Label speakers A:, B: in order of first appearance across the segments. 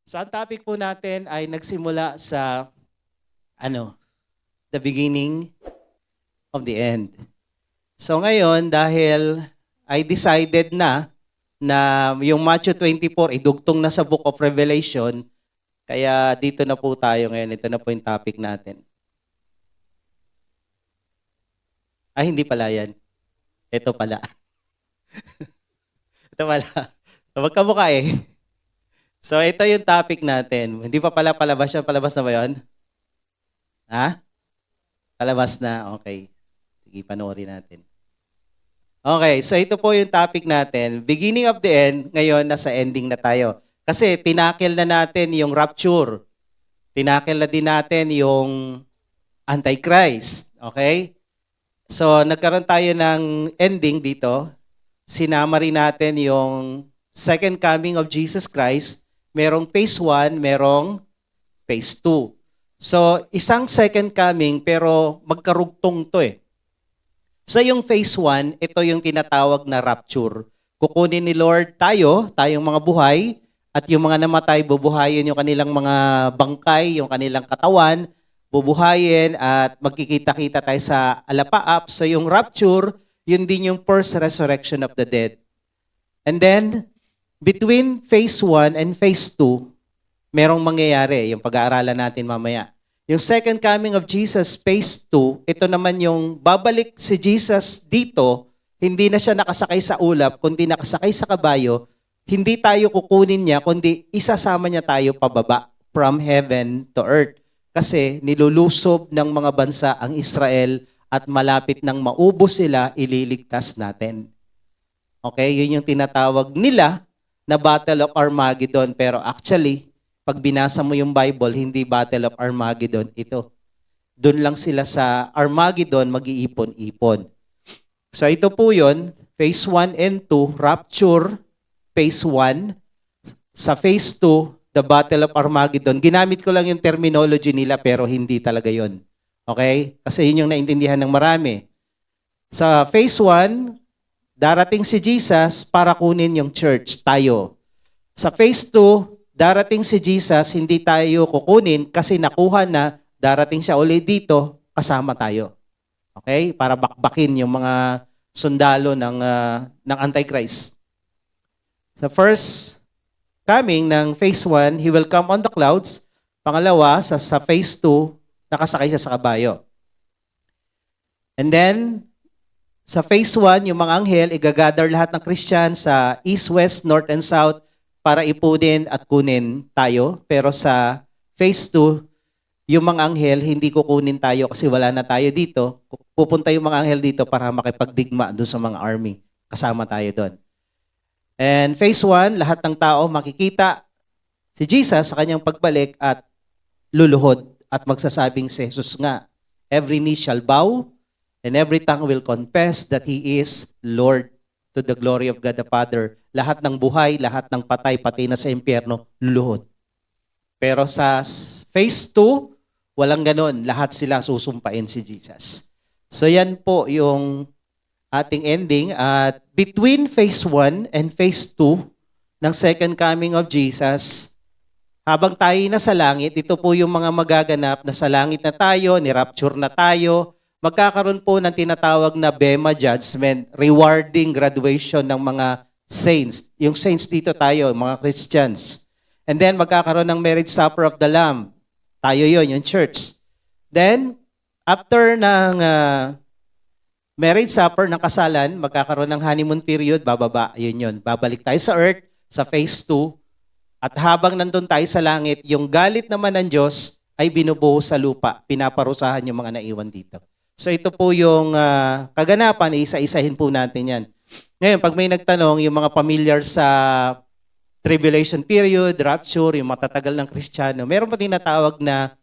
A: So ang topic po natin ay nagsimula sa the beginning of the end. So ngayon, dahil I decided na yung Matthew 24 idugtong na sa Book of Revelation, kaya dito na po tayo ngayon. Ito na po yung topic natin. Ay, hindi pala yan. Ito pala. Ito pala. So, magkamukha eh. So, ito yung topic natin. Hindi pa pala palabas yan. Palabas na ba yun? Ha? Palabas na. Okay. Sige, panoorin natin. Okay, so ito po yung topic natin. Beginning of the end, ngayon nasa ending na tayo. Kasi tinakil na natin yung rapture. Tinakil na din natin yung Antichrist. Okay? So, nagkaroon tayo ng ending dito. Sinama rin natin yung second coming of Jesus Christ. Merong phase 1, merong phase 2. So, isang second coming pero magkarugtong to eh. So, yung phase 1, ito yung tinatawag na rapture. Kukunin ni Lord tayong mga buhay, at yung mga namatay, bubuhayin yung kanilang mga bangkay, yung kanilang katawan, bubuhayin at magkikita-kita tayo sa alapaap. So yung rapture, yun din yung first resurrection of the dead. And then, between phase 1 and phase 2, merong mangyayari, yung pag-aaralan natin mamaya. Yung second coming of Jesus, phase 2, ito naman yung babalik si Jesus dito, hindi na siya nakasakay sa ulap, kundi nakasakay sa kabayo. Hindi tayo kukunin niya, kundi isasama niya tayo pababa from heaven to earth. Kasi nilulusob ng mga bansa ang Israel at malapit nang maubos sila, ililigtas natin. Okay, yun yung tinatawag nila na Battle of Armageddon. Pero actually, pag binasa mo yung Bible, hindi Battle of Armageddon ito. Doon lang sila sa Armageddon mag-iipon-ipon. So ito po yun, phase 1 and 2, rapture, phase 1. Sa phase 2, the Battle of Armageddon. Ginamit ko lang yung terminology nila pero hindi talaga yon. Okay? Kasi yun yung naintindihan ng marami. Sa phase 1, darating si Jesus para kunin yung church, tayo. Sa phase 2, darating si Jesus, hindi tayo kukunin kasi nakuha na, darating siya ulit dito, kasama tayo. Okay? Para bakbakin yung mga sundalo ng Antichrist. Sa first coming ng phase 1, He will come on the clouds. Pangalawa, sa phase 2, nakasakay siya sa kabayo. And then, sa phase 1, yung mga anghel, igagather lahat ng Christian sa east, west, north, and south para ipunin at kunin tayo. Pero sa phase 2, yung mga anghel, hindi kukunin tayo kasi wala na tayo dito. Pupunta yung mga anghel dito para makipagdigma doon sa mga army. Kasama tayo doon. And phase 1, lahat ng tao makikita si Jesus sa kanyang pagbalik at luluhod at magsasabing si Jesus nga, every knee shall bow and every tongue will confess that He is Lord, to the glory of God the Father. Lahat ng buhay, lahat ng patay, pati na sa impyerno, luluhod. Pero sa phase 2, walang ganon. Lahat sila susumpain si Jesus. So yan po yung ating ending. At between phase 1 and phase 2 ng second coming of Jesus, habang tayo na sa langit, ito po yung mga magaganap na sa langit na tayo, ni-rapture na tayo, magkakaroon po ng tinatawag na Bema Judgment, rewarding graduation ng mga saints. Yung saints dito tayo, mga Christians. And then magkakaroon ng marriage supper of the Lamb. Tayo yon, yung church. Then, after ng marriage supper ng kasalan, magkakaroon ng honeymoon period, bababa, yun. Babalik tayo sa earth, sa phase 2. At habang nandun tayo sa langit, yung galit naman ng Diyos ay binubuhos sa lupa. Pinaparusahan yung mga naiwan dito. So ito po yung kaganapan, isa-isahin po natin yan. Ngayon, pag may nagtanong, yung mga familiar sa tribulation period, rapture, yung matatagal ng Kristiyano, meron pa tinatawag na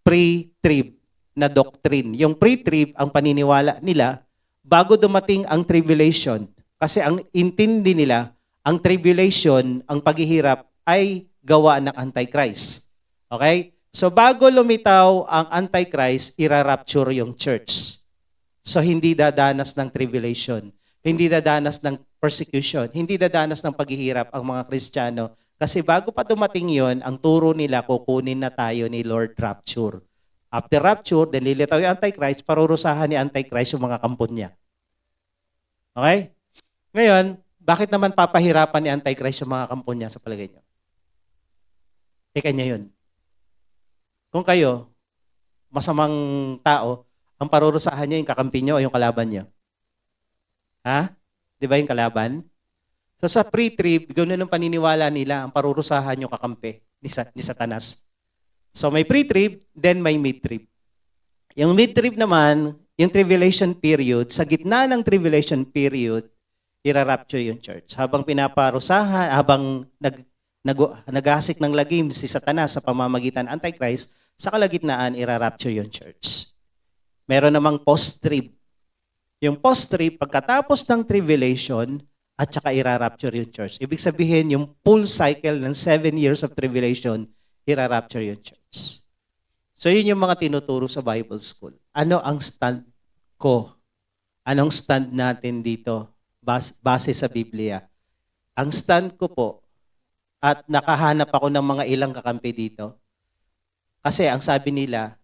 A: pre-trib na doctrine. Yung pre-trib, ang paniniwala nila, bago dumating ang tribulation. Kasi ang intindi nila, ang tribulation, ang paghihirap, ay gawa ng Antichrist. Okay? So bago lumitaw ang Antichrist, ira-rapture yung church. So hindi dadanas ng tribulation, hindi dadanas ng persecution, hindi dadanas ng paghihirap ang mga Kristiyano Kasi bago pa dumating yon, ang turo nila, kukunin na tayo ni Lord rapture. After rapture, then lilitaw yung Antichrist, parurusahan ni Antichrist yung mga kampon niya. Okay? Ngayon, bakit naman papahirapan ni Antichrist yung mga kampon niya sa palagay niyo? Kanya yun. Kung kayo, masamang tao, ang parurusahan niyo yung kakampi niyo o yung kalaban niyo? Ha? Di ba yung kalaban? So sa pre-trib, ganoon ang paniniwala nila, ang parurusahan yung kakampi ni Satanas. So may pre-trib, then may mid-trib. Yung mid-trib naman, yung tribulation period, sa gitna ng tribulation period, ira-rapture yung church. Habang pinaparusahan, habang naghasik ng lagim si Satanas sa pamamagitan ng Antichrist, sa kalagitnaan, ira-rapture yung church. Meron namang post-trib. Yung post-trib, pagkatapos ng tribulation, at saka ira-rapture yung church. Ibig sabihin, yung full cycle ng 7 years of tribulation, ira-rapture yung church. So yun yung mga tinuturo sa Bible School. Ano ang stand ko? Anong stand natin dito base sa Biblia? Ang stand ko po, at nakahanap ako ng mga ilang kakampi dito, kasi ang sabi nila,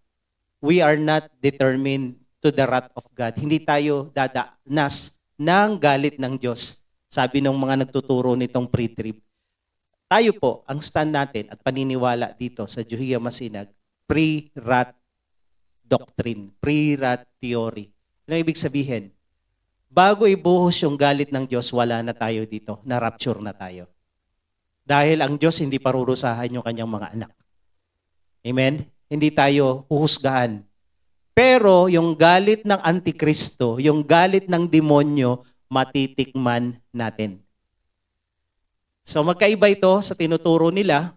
A: we are not determined to the wrath of God. Hindi tayo dadanas ng galit ng Diyos. Sabi ng mga nagtuturo nitong pre-trib. Tayo po, ang stand natin at paniniwala dito sa Juhia Masinag, pre-wrath doctrine, pre-wrath theory. Ano ibig sabihin? Bago ibuhos yung galit ng Diyos, wala na tayo dito, na-rapture na tayo. Dahil ang Diyos hindi parurusahan yung kanyang mga anak. Amen? Hindi tayo huhusgahan. Pero yung galit ng Antikristo, yung galit ng demonyo, matitikman natin. So magkaiba ito sa tinuturo nila.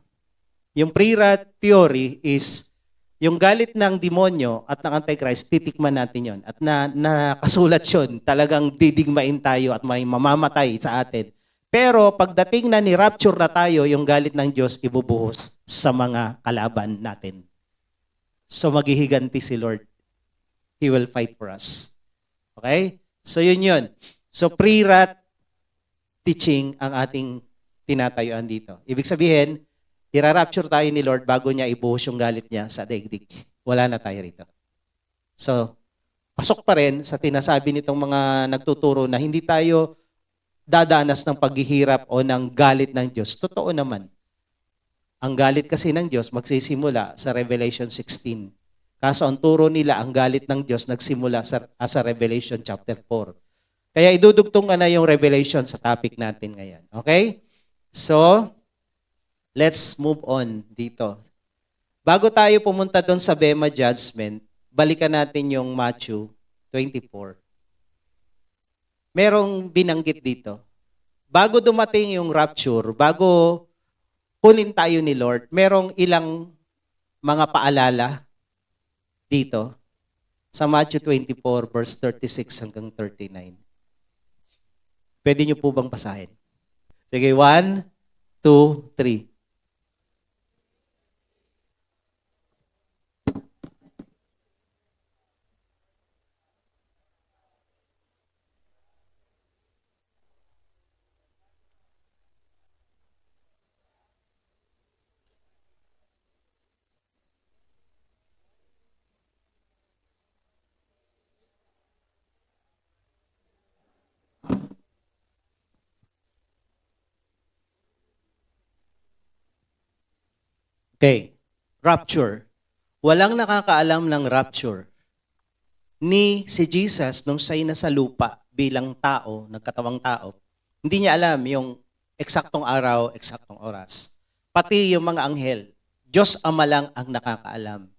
A: Yung pre-wrath theory is yung galit ng demonyo at ng Antichrist, titikman natin yon. At nakasulat yun, talagang didigmain tayo at may mamamatay sa atin. Pero pagdating na ni rapture na tayo, yung galit ng Diyos ibubuhos sa mga kalaban natin. So maghihiganti si Lord. He will fight for us. Okay? So yun yun. So pre-wrath teaching ang ating tinatayuan dito. Ibig sabihin, ira-rapture tayo ni Lord bago niya ibuhos yung galit niya sa daigdig. Wala na tayo rito. So, pasok pa rin sa tinasabi nitong mga nagtuturo na hindi tayo dadanas ng paghihirap o ng galit ng Diyos. Totoo naman. Ang galit kasi ng Diyos magsisimula sa Revelation 16. Kaso ang turo nila, ang galit ng Diyos nagsimula sa Revelation chapter 4. Kaya idudugtong ka na yung Revelation sa topic natin ngayon. Okay? So, let's move on dito. Bago tayo pumunta doon sa Bema Judgment, balikan natin yung Matthew 24. Merong binanggit dito. Bago dumating yung rapture, bago kunin tayo ni Lord, merong ilang mga paalala dito sa Matthew 24 verse 36 hanggang 39. Pwede niyo po bang basahin? Sige, 1, 2, 3. Okay, rapture. Walang nakakaalam ng rapture. Ni si Jesus, nung siya'y nasa lupa bilang tao, nagkatawang tao, hindi niya alam yung eksaktong araw, eksaktong oras. Pati yung mga anghel, Diyos Ama lang ang nakakaalam.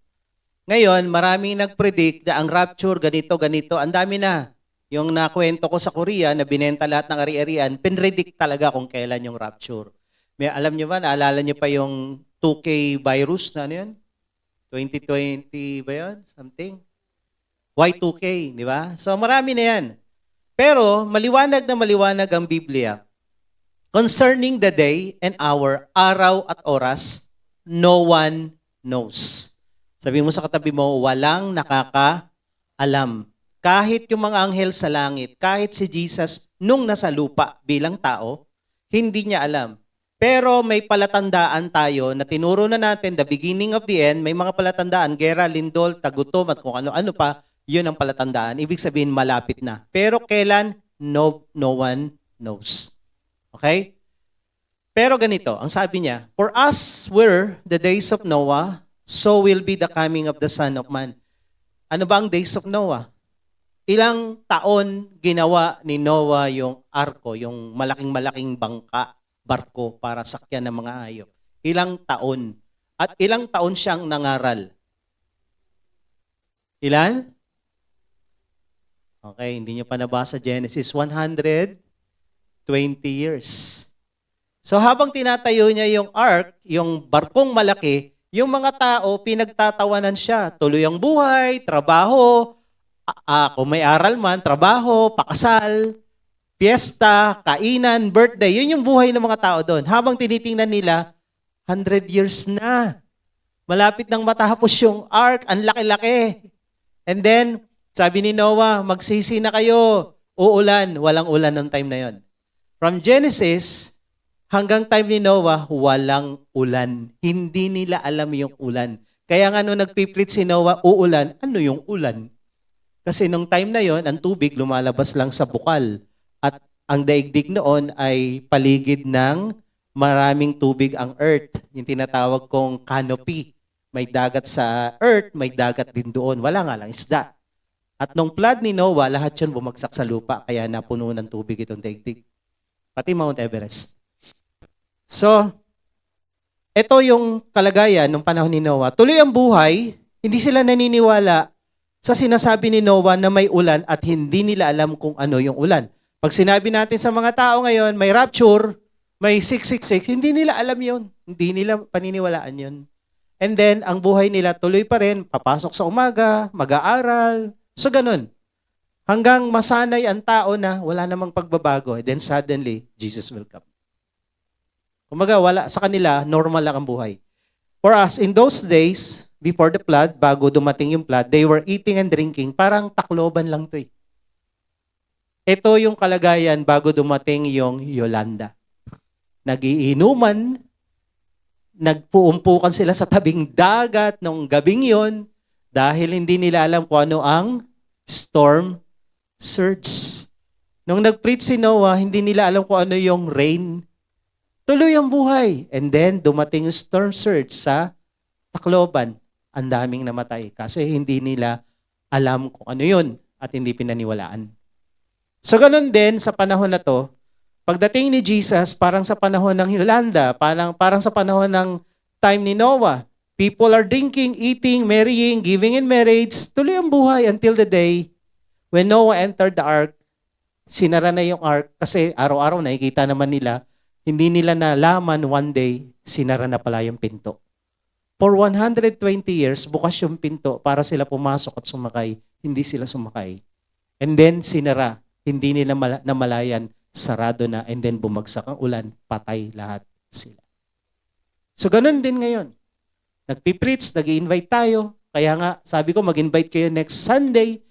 A: Ngayon, maraming nag-predict na ang rapture, ganito, ganito, ang dami na. Yung nakwento ko sa Korea, na binenta lahat ng ari-arian, pinredict talaga kung kailan yung rapture. May alam niyo ba, naalala niyo pa yung 2K virus na ano yun? 2020 ba yun? Something? Y2K, di ba? So marami na yan. Pero maliwanag na maliwanag ang Biblia. Concerning the day and hour, araw at oras, no one knows. Sabi mo sa katabi mo, walang nakakaalam. Kahit yung mga anghel sa langit, kahit si Jesus nung nasa lupa bilang tao, hindi niya alam. Pero may palatandaan tayo na tinuro na natin, the beginning of the end, may mga palatandaan, gera, lindol, tagutom, at kung ano-ano pa, yun ang palatandaan. Ibig sabihin, malapit na. Pero kailan? No one knows. Okay? Pero ganito, ang sabi niya, for us were the days of Noah, so will be the coming of the Son of Man. Ano ba ang days of Noah? Ilang taon ginawa ni Noah yung arko, yung malaking-malaking bangka, barko para sakyan ng mga hayop? Ilang taon? At ilang taon siyang nangaral? Ilan? Okay, hindi nyo pa nabasa Genesis, 120 years. So habang tinatayo niya yung ark, yung barkong malaki, yung mga tao, pinagtatawanan siya. Tuloy ang buhay, trabaho, kung may aral man, trabaho, pakasal, piyesta, kainan, birthday. Yun yung buhay ng mga tao doon. Habang tinitingnan nila, 100 years na. Malapit nang matapos yung ark, ang laki-laki. And then, sabi ni Noah, magsisi na kayo. Uulan, walang ulan ng time na yon. From Genesis, hanggang time ni Noah, walang ulan. Hindi nila alam yung ulan. Kaya nga nung nagpiplit si Noah, uulan, ano yung ulan? Kasi nung time na yon, ang tubig lumalabas lang sa bukal. At ang daigdig noon ay paligid ng maraming tubig ang earth. Yung tinatawag kong canopy. May dagat sa earth, may dagat din doon. Wala nga lang isda. At nung flood ni Noah, lahat yun bumagsak sa lupa. Kaya napuno ng tubig itong daigdig. Pati Mount Everest. So, ito yung kalagayan ng panahon ni Noah. Tuloy ang buhay, hindi sila naniniwala sa sinasabi ni Noah na may ulan at hindi nila alam kung ano yung ulan. Pag sinabi natin sa mga tao ngayon, may rapture, may 666, hindi nila alam yun. Hindi nila paniniwalaan yun. And then, ang buhay nila tuloy pa rin, papasok sa umaga, mag-aaral, so ganun. Hanggang masanay ang tao na wala namang pagbabago. Then suddenly, Jesus will come. Kumaga, wala sa kanila, normal lang ang buhay. For us, in those days, before the flood, bago dumating yung flood, they were eating and drinking. Parang takloban lang to eh. Ito yung kalagayan bago dumating yung Yolanda. Nagiinuman, nagpuumpukan sila sa tabing dagat nung gabing yon dahil hindi nila alam kung ano ang storm surge. Nung nag-preach si Noah, hindi nila alam kung ano yung rain. Tuloy ang buhay. And then, dumating yung storm surge sa Tacloban. Ang daming namatay kasi hindi nila alam kung ano yun at hindi pinaniwalaan. So, ganun din sa panahon na to, pagdating ni Jesus, parang sa panahon ng Yolanda, parang sa panahon ng time ni Noah, people are drinking, eating, marrying, giving in marriage, tuloy ang buhay until the day when Noah entered the ark, sinara na yung ark kasi araw-araw nakikita naman nila, hindi nila nalaman one day, sinara na pala yung pinto. For 120 years, bukas yung pinto para sila pumasok at sumakay. Hindi sila sumakay. And then, sinara. Hindi nila namalayan. Sarado na. And then, bumagsak ang ulan. Patay lahat sila. So, ganun din ngayon. Nagpipreach, nag-i-invite tayo. Kaya nga, sabi ko, mag-invite kayo next Sunday.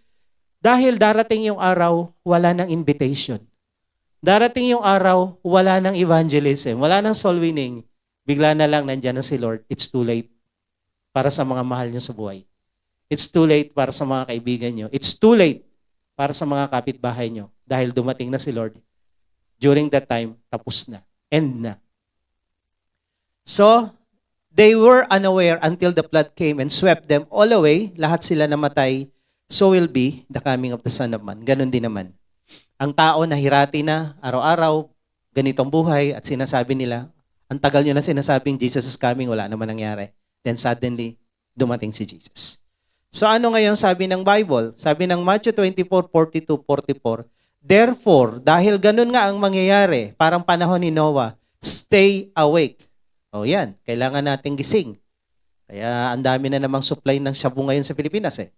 A: Dahil darating yung araw, wala ng invitation. Darating yung araw, wala ng evangelism. Wala ng soul winning. Bigla na lang nandyan na si Lord. It's too late para sa mga mahal nyo sa buhay. It's too late para sa mga kaibigan nyo. It's too late para sa mga kapitbahay nyo. Dahil dumating na si Lord. During that time, tapos na. End na. So, they were unaware until the flood came and swept them all away. Lahat sila namatay. So will be the coming of the Son of Man. Ganon din naman. Ang tao nahirati na, araw-araw, ganitong buhay, at sinasabi nila, ang tagal nyo na sinasabing Jesus is coming, wala naman nangyari. Then suddenly, dumating si Jesus. So ano ngayon sabi ng Bible? Sabi ng Matthew 24:42-44, therefore, dahil ganun nga ang mangyayari, parang panahon ni Noah, stay awake. O yan, kailangan nating gising. Kaya ang dami na namang supply ng shabu ngayon sa Pilipinas eh.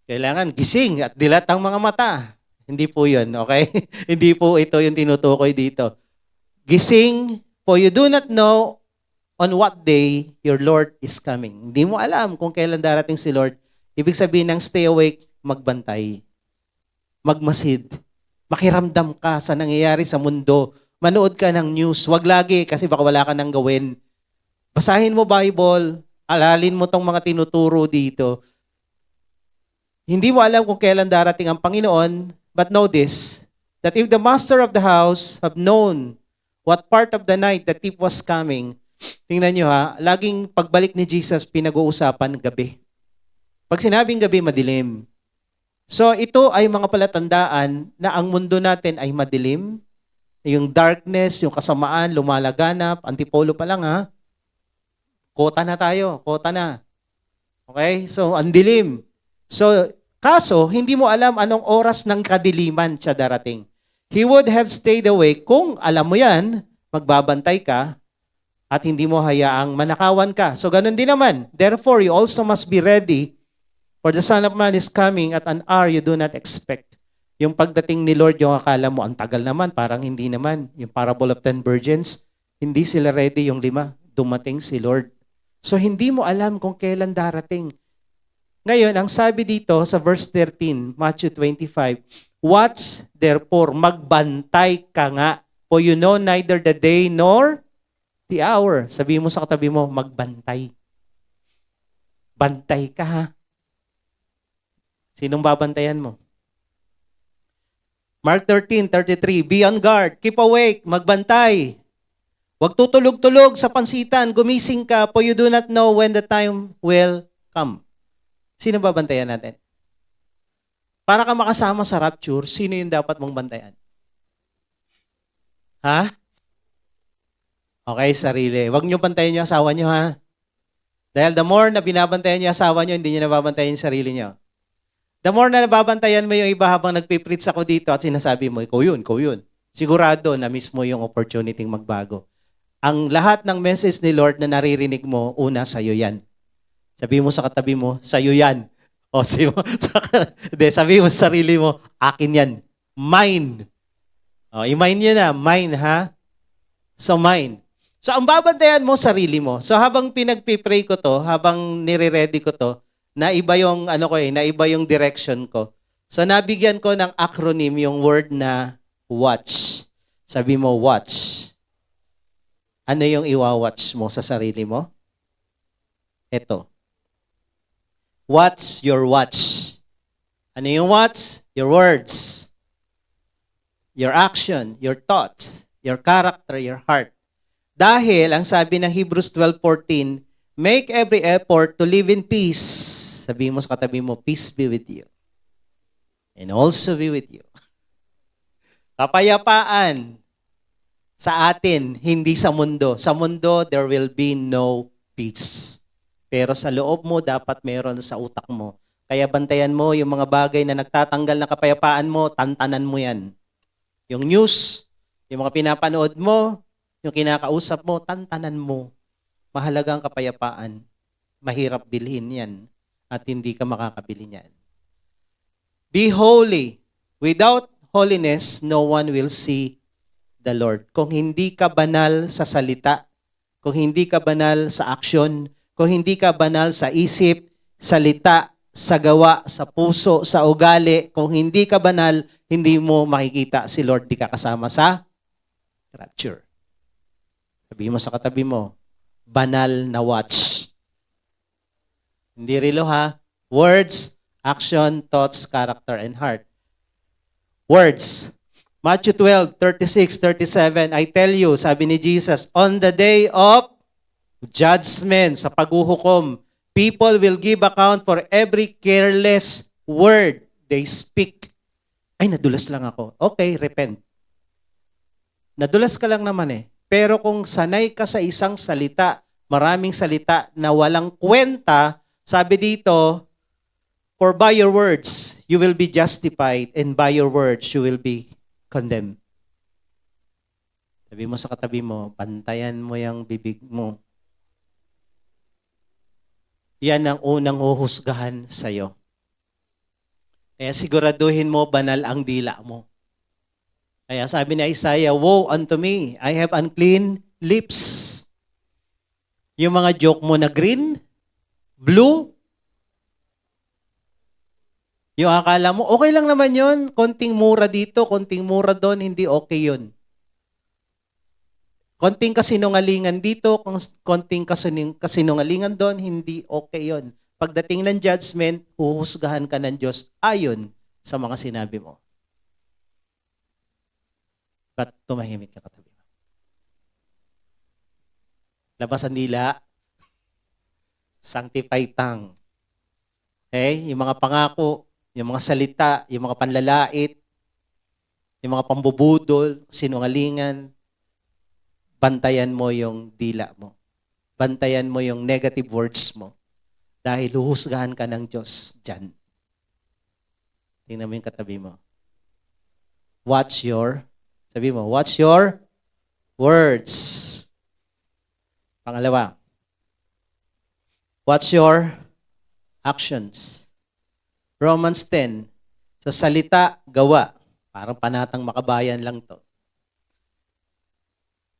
A: Kailangan gising at dilat ang mga mata. Hindi po yun, okay? Hindi po ito yung tinutukoy dito. Gising, for you do not know on what day your Lord is coming. Hindi mo alam kung kailan darating si Lord. Ibig sabihin ng stay awake, magbantay, magmasid, makiramdam ka sa nangyayari sa mundo, Manood ka ng news. Wag lagi kasi baka wala ka nang gawin. Basahin mo Bible. Alalin mo tong mga tinuturo dito. Hindi mo alam kung kailan darating ang Panginoon, but know this, that if the master of the house have known what part of the night the thief was coming, tingnan nyo ha, laging pagbalik ni Jesus, pinag-uusapan gabi. Pag sinabing gabi, madilim. So ito ay mga palatandaan na ang mundo natin ay madilim, yung darkness, yung kasamaan, lumalaganap, antipolo pa lang ha. Kota na tayo, kota na. Okay? So, ang dilim. So, kaso, hindi mo alam anong oras ng kadiliman siya darating. He would have stayed away kung alam mo yan, magbabantay ka, at hindi mo hayaang manakawan ka. So, ganun din naman. Therefore, you also must be ready, for the Son of Man is coming at an hour you do not expect. Yung pagdating ni Lord, yung akala mo, ang tagal naman, parang hindi naman. Yung parable of 10 virgins, hindi sila ready yung 5. Dumating si Lord. So, hindi mo alam kung kailan darating. Ngayon, ang sabi dito sa verse 13, Matthew 25, watch, therefore, magbantay ka nga, for you know neither the day nor the hour. Sabi mo sa katabi mo, magbantay. Bantay ka ha. Sinong babantayan mo? Mark 13:33, be on guard, keep awake, magbantay. Huwag tutulog-tulog sa pansitan, gumising ka, for you do not know when the time will come. Sino babantayan natin? Para ka makasama sa rapture, sino yung dapat mong bantayan? Ha? Okay, sarili. Huwag niyo bantayan yung asawa niyo, ha? Dahil the more na binabantayan niyo yung asawa niyo, hindi niyo nababantayan yung sarili niyo. The more na nababantayan mo yung iba habang nagpipreach ako dito at sinasabi mo, ikaw yun, ikaw yun. Sigurado na mismo yung opportunity magbago. Ang lahat ng message ni Lord na naririnig mo, una, sa'yo yan. Sabi mo sa katabi mo, sa'yo yan. O, sabi mo sa sarili mo, akin yan. Mine. O, i-mine nyo na. Mine, ha? So, mine. So, ang babantayan mo, sarili mo. So, habang pinagpipray ko to, habang nire-ready ko to, naiba yung, naiba yung direction ko. So, nabigyan ko ng acronym yung word na watch. Sabi mo, watch. Ano yung iwa-watch mo sa sarili mo? Ito. What's your watch? Ano yung watch? Your words. Your action, your thoughts, your character, your heart. Dahil, ang sabi ng Hebrews 12:14, make every effort to live in peace. Sabi mo sa katabi mo, peace be with you. And also be with you. Kapayapaan sa atin, hindi sa mundo. Sa mundo, there will be no peace. Pero sa loob mo, dapat meron sa utak mo. Kaya bantayan mo yung mga bagay na nagtatanggal ng kapayapaan mo, tantanan mo yan. Yung news, yung mga pinapanood mo, yung kinakausap mo, tantanan mo. Mahalaga ang kapayapaan. Mahirap bilhin yan at hindi ka makakabili niyan. Be holy. Without holiness, no one will see the Lord. Kung hindi ka banal sa salita, kung hindi ka banal sa aksyon, kung hindi ka banal sa isip, salita, sa gawa, sa puso, sa ugali, kung hindi ka banal, hindi mo makikita si Lord, di ka kasama sa rapture. Sabi mo sa katabi mo, banal na watch. Hindi rilo ha. Words, action, thoughts, character, and heart. Words. Matthew 12:36-37, I tell you, sabi ni Jesus, on the day of judgment, sa paghuhukom, people will give account for every careless word they speak. Ay, nadulas lang ako. Okay, repent. Nadulas ka lang naman eh. Pero kung sanay ka sa isang salita, maraming salita na walang kwenta, sabi dito, for by your words, you will be justified, and by your words, you will be condemned. Sabi mo sa katabi mo, bantayan mo yung bibig mo. Yan ang unang huhusgahan sa'yo. Kaya siguraduhin mo, banal ang dila mo. Kaya sabi ni Isaiah, woe unto me, I have unclean lips. Yung mga joke mo na green, blue, yung akala mo, okay lang naman yun. Konting mura dito, konting mura doon, hindi okay yun. Konting kasinungalingan dito, konting kasinungalingan doon, hindi okay yon. Pagdating ng judgment, huhusgahan ka ng Diyos ayon sa mga sinabi mo. Ba't tumahimik ka katabi mo? Labas ang dila, sanctified tongue. Okay? Yung mga pangako, yung mga salita, yung mga panlalait, yung mga pambubudol, sinungalingan, bantayan mo yung dila mo. Bantayan mo yung negative words mo. Dahil huhusgahan ka ng Diyos dyan. Tingnan mo yung katabi mo. Sabi mo, watch your words. Pangalawa, watch your actions. Romans 10, sa salita, gawa. Parang panatang makabayan lang to.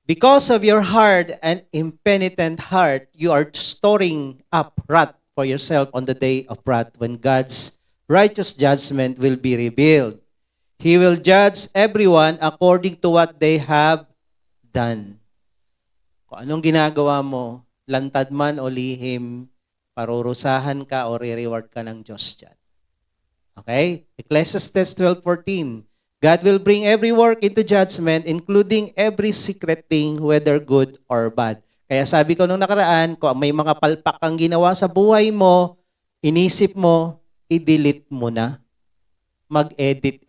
A: Because of your hard and impenitent heart, you are storing up wrath for yourself on the day of wrath when God's righteous judgment will be revealed. He will judge everyone according to what they have done. Kung anong ginagawa mo, lantad man o lihim, parurusahan ka o re-reward ka ng Diyos dyan. Okay? Ecclesiastes 12:14. God will bring every work into judgment, including every secret thing, whether good or bad. Kaya sabi ko nung nakaraan, kung may mga palpak kang ginawa sa buhay mo, inisip mo, i-delete mo na. Mag-edit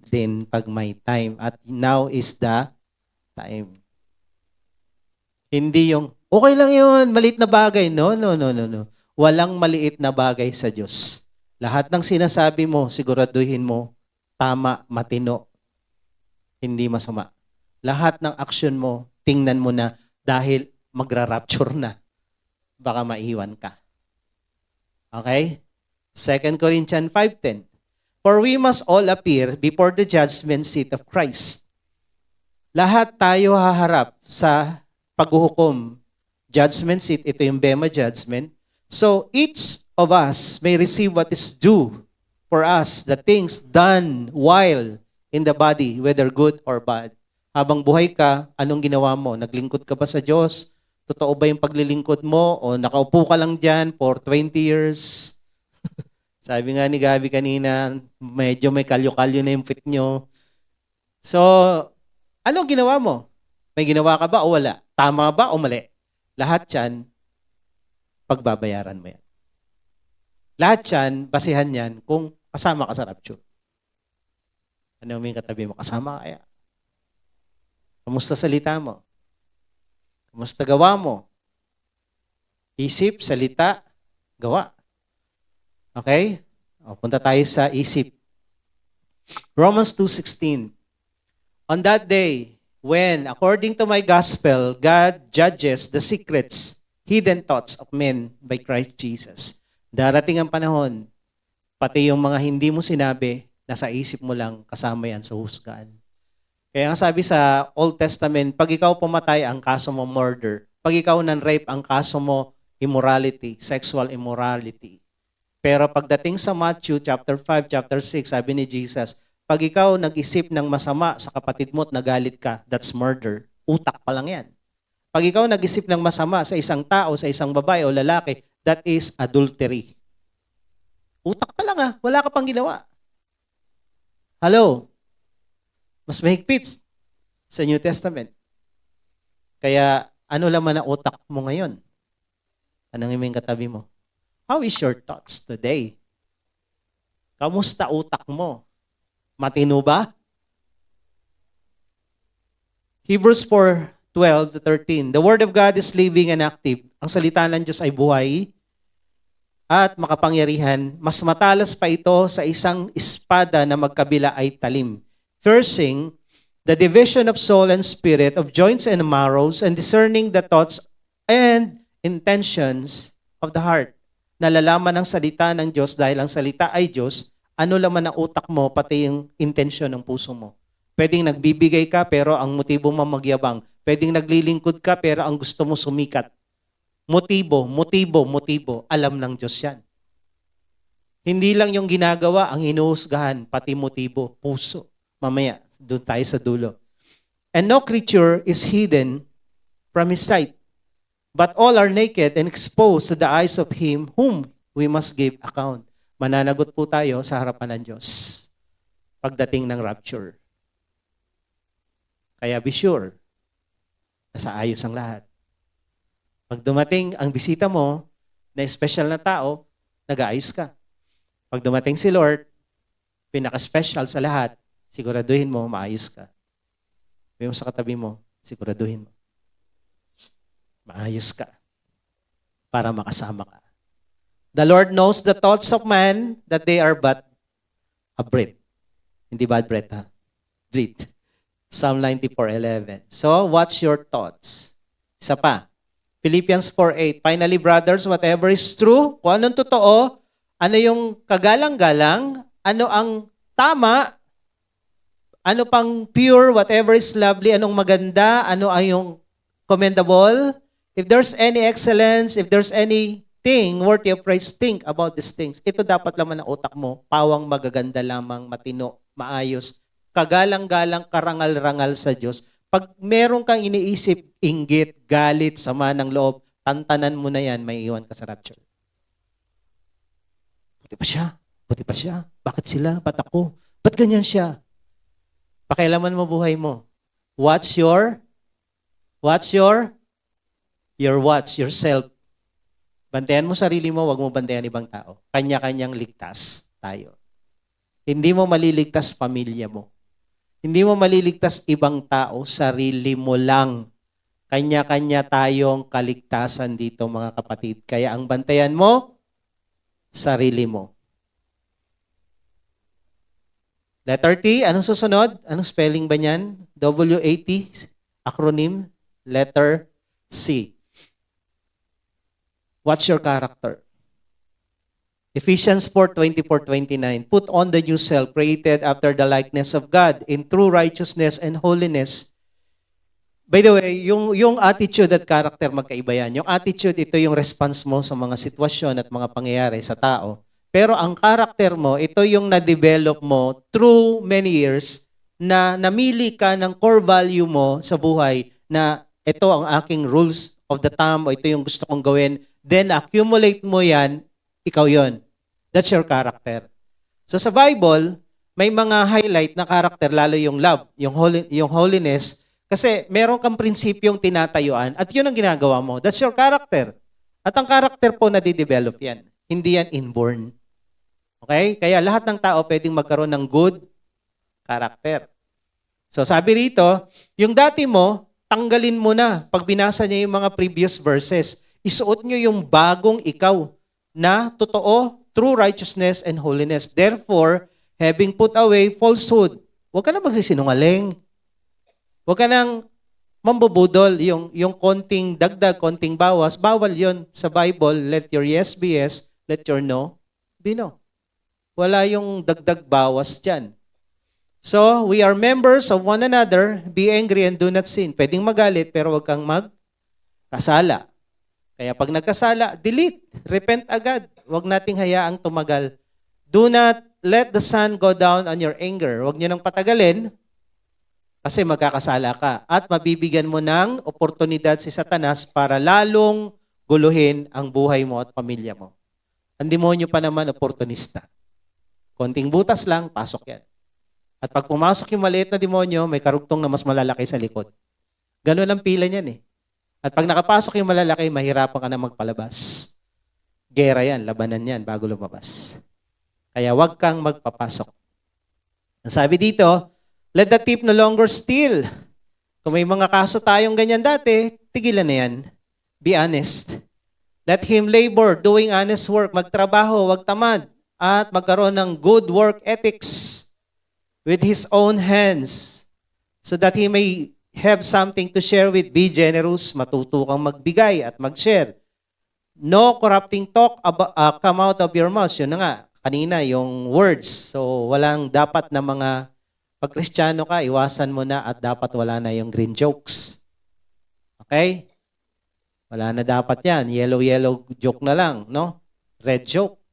A: din pag may time. At now is the time. Hindi yung, okay lang yun, maliit na bagay. No. Walang maliit na bagay sa Diyos. Lahat ng sinasabi mo, siguraduhin mo, tama, matino, hindi masama. Lahat ng action mo, tingnan mo na dahil magra-rapture na. Baka maiwan ka. Okay? 2 Corinthians 5:10. For we must all appear before the judgment seat of Christ. Lahat tayo haharap sa paghuhukom. Judgment seat, ito yung Bema judgment. So each of us may receive what is due for us, the things done while in the body, whether good or bad. Habang buhay ka, anong ginawa mo? Naglingkod ka ba sa Diyos? Totoo ba yung paglilingkod mo? O nakaupo ka lang dyan for 20 years? Sabi nga ni Gabi kanina, medyo may kalyo-kalyo na yung fit nyo. So, anong ginawa mo? May ginawa ka ba o wala? Tama ba o mali? Lahat yan, pagbabayaran mo yan. Lahat yan, basihan yan kung kasama ka sa rapture. Ano yung katabi mo? Kasama kaya? Kamusta salita mo? Kamusta gawa mo? Isip, salita, gawa. Okay? O, punta tayo sa isip. Romans 2:16. On that day, when, according to my gospel, God judges the secrets, hidden thoughts of men by Christ Jesus. Darating ang panahon, pati yung mga hindi mo sinabi, nasa isip mo lang, kasama yan sa husgahan. Kaya nga sabi sa Old Testament, pag ikaw pumatay, ang kaso mo murder. Pag ikaw nan-rape, ang kaso mo immorality, sexual immorality. Pero pagdating sa Matthew chapter 5, chapter 6, sabi ni Jesus, pag ikaw nag-isip ng masama sa kapatid mo at nagalit ka, that's murder. Utak pa lang yan. Pag ikaw nag-isip ng masama sa isang tao, sa isang babae o lalaki, that is adultery. Utak pa lang wala ka pang ginawa. Hello? Mas mahigpit sa New Testament. Kaya ano laman ang utak mo ngayon? Anong yung katabi mo? How is your thoughts today? Kamusta utak mo? Matino ba? Hebrews 4:12-13. The Word of God is living and active. Ang salita ng Diyos ay buhay at makapangyarihan. Mas matalas pa ito sa isang espada na magkabila ay talim, piercing the division of soul and spirit, of joints and marrows, and discerning the thoughts and intentions of the heart. Nalalaman ang salita ng Diyos dahil ang salita ay Diyos, ano laman ang utak mo, pati yung intensyon ng puso mo. Pwedeng nagbibigay ka pero ang motibo mo magyabang. Pwedeng naglilingkod ka pero ang gusto mo sumikat. Motibo. Alam ng Diyos yan. Hindi lang yung ginagawa ang hinuhusgahan, pati motibo, puso. Mamaya, doon tayo sa dulo. And no creature is hidden from his sight. But all are naked and exposed to the eyes of him whom we must give account. Mananagot po tayo sa harapan ng Diyos pagdating ng rapture. Kaya be sure, nasa ayos ang lahat. Pag dumating ang bisita mo na special na tao, nag-aayos ka. Pag dumating si Lord, pinaka-special sa lahat, siguraduhin mo, maayos ka. Sabi mo sa katabi mo, siguraduhin mo. Maayos ka. Para makasama ka. The Lord knows the thoughts of man, that they are but a breath. Hindi bad breath, ha? Breath. Psalm 94:11. So, what's your thoughts? Isa pa. Philippians 4:8. Finally, brothers, whatever is true, kung anong totoo, ano yung kagalang-galang, ano ang tama, ano pang pure, whatever is lovely, anong maganda, ano ay yung commendable, if there's any excellence, if there's anything worthy of praise, think about these things. Ito dapat laman ng utak mo, pawang magaganda lamang, matino, maayos, kagalang-galang, karangal-rangal sa Diyos. Pag meron kang iniisip, inggit, galit, sama ng loob, tantanan mo na yan, may iwan ka sa rapture. Buti pa siya. Buti pa siya. Bakit sila? Ba't ako? Ba't ganyan siya? Pakialaman mo buhay mo. What's your yourself. Bantayan mo sarili mo, wag mo bantayan ibang tao. Kanya-kanyang ligtas tayo. Hindi mo maliligtas pamilya mo. Hindi mo maliligtas ibang tao, sarili mo lang. Kanya-kanya tayong kaligtasan dito, mga kapatid. Kaya ang bantayan mo, sarili mo. Letter T, anong susunod? Anong spelling ba niyan? W-A-T, acronym, letter C. What's your character? Ephesians 4:24-29. Put on the new self, created after the likeness of God, in true righteousness and holiness. By the way, yung attitude at character magkaiba yan. Yung attitude, ito yung response mo sa mga sitwasyon at mga pangyayari sa tao. Pero ang character mo, ito yung na-develop mo through many years na namili ka ng core value mo sa buhay na ito ang aking rules of the thumb o ito yung gusto kong gawin. Then accumulate mo yan, ikaw yon. That's your character. So sa Bible, may mga highlight na character, lalo yung love, yung holiness, kasi meron kang prinsipyong tinatayuan at yun ang ginagawa mo. That's your character. At ang character po nadidevelop yan. Hindi yan inborn. Okay? Kaya lahat ng tao pwedeng magkaroon ng good character. So sabi rito, yung dati mo, tanggalin mo na. Pag binasa niya yung mga previous verses, isuot niyo yung bagong ikaw na totoo, true righteousness and holiness. Therefore, having put away falsehood, huwag ka na magsisinungaling. Huwag ka nang mambubudol. Yung konting dagdag, konting bawas, bawal yon sa Bible. Let your yes be yes, let your no be no. Wala yung dagdag bawas dyan. So, we are members of one another. Be angry and do not sin. Pwedeng magalit, pero huwag kang magkasala. Kaya pag nagkasala, delete. Repent agad. Huwag nating hayaang tumagal. Do not let the sun go down on your anger. Huwag nyo nang patagalin kasi magkakasala ka. At mabibigyan mo ng oportunidad si Satanas para lalong guluhin ang buhay mo at pamilya mo. Ang demonyo pa naman, oportunista. Konting butas lang, pasok yan. At pag pumasok yung maliit na demonyo, may karugtong na mas malalaki sa likod. Ganun ang pila niyan eh. At pag nakapasok yung malalaki, mahirapan ka na magpalabas. Gera yan, labanan yan bago lumabas. Kaya wag kang magpapasok. Ang sabi dito, let the thief no longer steal. Kung may mga kaso tayong ganyan dati, tigilan na yan. Be honest. Let him labor, doing honest work. Magtrabaho, wag tamad. At magkaroon ng good work ethics with his own hands so that he may have something to share with. Be generous, matuto kang magbigay at mag-share. No corrupting talk come out of your mouth. Yun na nga, kanina, yung words. So, walang dapat na mga, pag Kristiyano ka, iwasan mo na at dapat wala na yung green jokes. Okay? Wala na dapat yan. Yellow joke na lang, no? Red joke.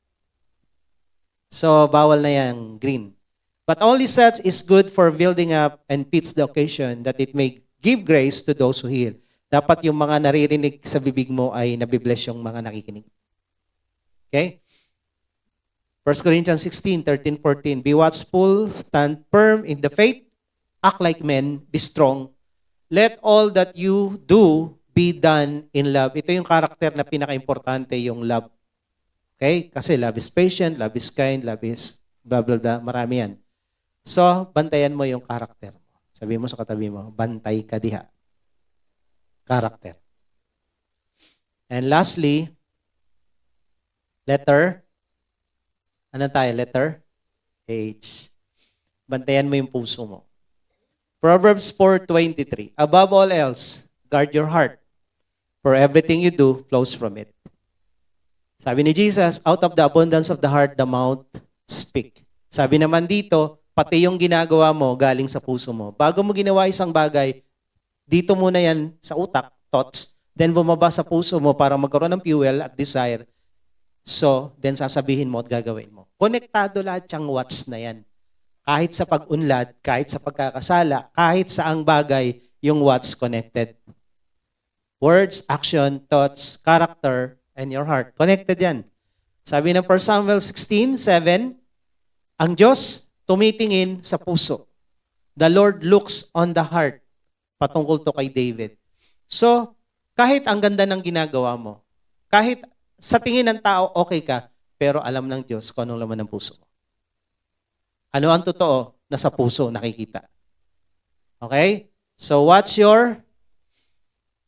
A: So, bawal na yan, green. But only such is good for building up and fits the occasion that it may give grace to those who hear. Dapat yung mga naririnig sa bibig mo ay nabibless yung mga nakikinig. Okay? 1 Corinthians 16, 13, 14. Be watchful, stand firm in the faith, act like men, be strong. Let all that you do be done in love. Ito yung karakter na pinaka-importante, yung love. Okay? Kasi love is patient, love is kind, love is blah, blah, blah. Marami yan. So, bantayan mo yung karakter mo. Sabi mo sa katabi mo, bantay ka diha. Karakter. And lastly, letter. Ano tayo? Letter H. Bantayan mo yung puso mo. Proverbs 4:23. Above all else, guard your heart, for everything you do flows from it. Sabi ni Jesus, out of the abundance of the heart, the mouth speak. Sabi naman dito, pati yung ginagawa mo galing sa puso mo. Bago mo ginawa isang bagay, dito muna yan sa utak, thoughts, then bumaba sa puso mo para magkaroon ng fuel at desire. So, then sasabihin mo at gagawin mo. Konektado lahat yung what's na yan. Kahit sa pag-unlad, kahit sa pagkakasala, kahit sa ang bagay, yung what's connected. Words, action, thoughts, character, and your heart. Connected yan. Sabi ng 1 Samuel 16:7, ang Diyos tumitingin sa puso. The Lord looks on the heart. Patungkol to kay David. So, kahit ang ganda ng ginagawa mo, kahit sa tingin ng tao, okay ka, pero alam ng Diyos kung anong laman ng puso mo. Ano ang totoo? Nasa puso, nakikita. Okay? So,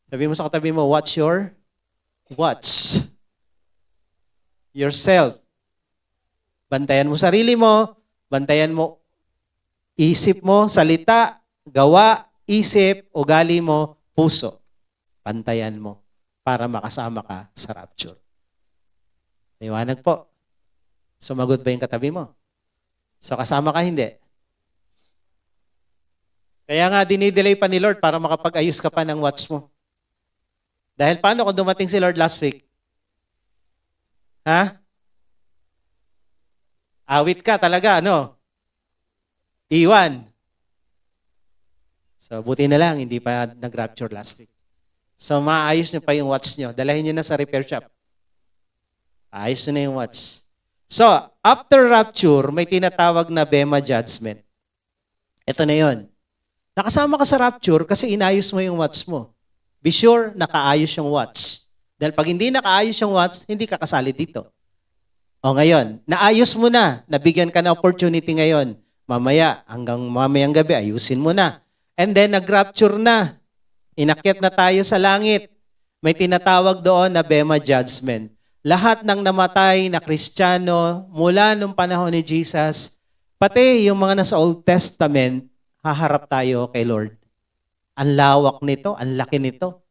A: sabi mo sa katabi mo, watch yourself. Bantayan mo sarili mo, bantayan mo isip mo, salita, gawa, isip, ugali mo, puso. Bantayan mo para makasama ka sa rapture. Liwanag po. Sumagot ba yung katabi mo? So kasama ka, hindi. Kaya nga dinidelay pa ni Lord para makapag-ayos ka pa ng watch mo. Dahil paano kung dumating si Lord last week? Ha? Awit ka talaga, ano? Iwan. So buti na lang, hindi pa nag-rapture last week. So maayos niyo pa yung watch niyo. Dalahin niyo na sa repair shop. Ayos na yung watch. So, after rapture, may tinatawag na Bema Judgment. Ito na yon. Nakasama ka sa rapture kasi inayos mo yung watch mo. Be sure, nakaayos yung watch. Dahil pag hindi nakaayos yung watch, hindi ka kasali dito. O ngayon, naayos mo na. Nabigyan ka na opportunity ngayon. Mamaya, hanggang mamayang gabi, ayusin mo na. And then, nag-rapture na. Inakyat na tayo sa langit. May tinatawag doon na Bema Judgment. Lahat ng namatay na Kristiyano mula nung panahon ni Jesus, pati yung mga nasa Old Testament, haharap tayo kay Lord. Ang lawak nito, ang laki nito.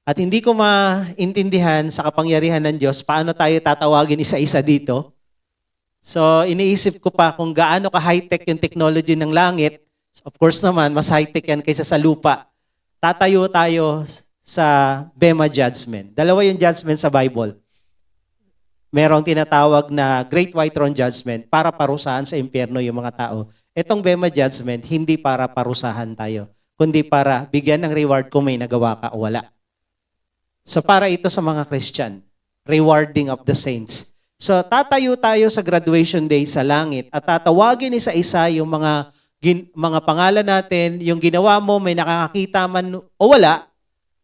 A: At hindi ko maintindihan sa kapangyarihan ng Diyos, paano tayo tatawagin isa-isa dito. So, iniisip ko pa kung gaano ka-high-tech yung technology ng langit. Of course naman, mas high-tech yan kaysa sa lupa. Tatayo tayo sa Bema Judgment. Dalawa yung judgment sa Bible. Merong tinatawag na Great White Throne Judgment para parusahan sa impyerno yung mga tao. Itong Bema Judgment, hindi para parusahan tayo, kundi para bigyan ng reward kung may nagawa ka o wala. So para ito sa mga Christian, rewarding of the saints. So tatayo tayo sa graduation day sa langit at tatawagin isa-isa yung mga pangalan natin, yung ginawa mo, may nakakakita man o wala,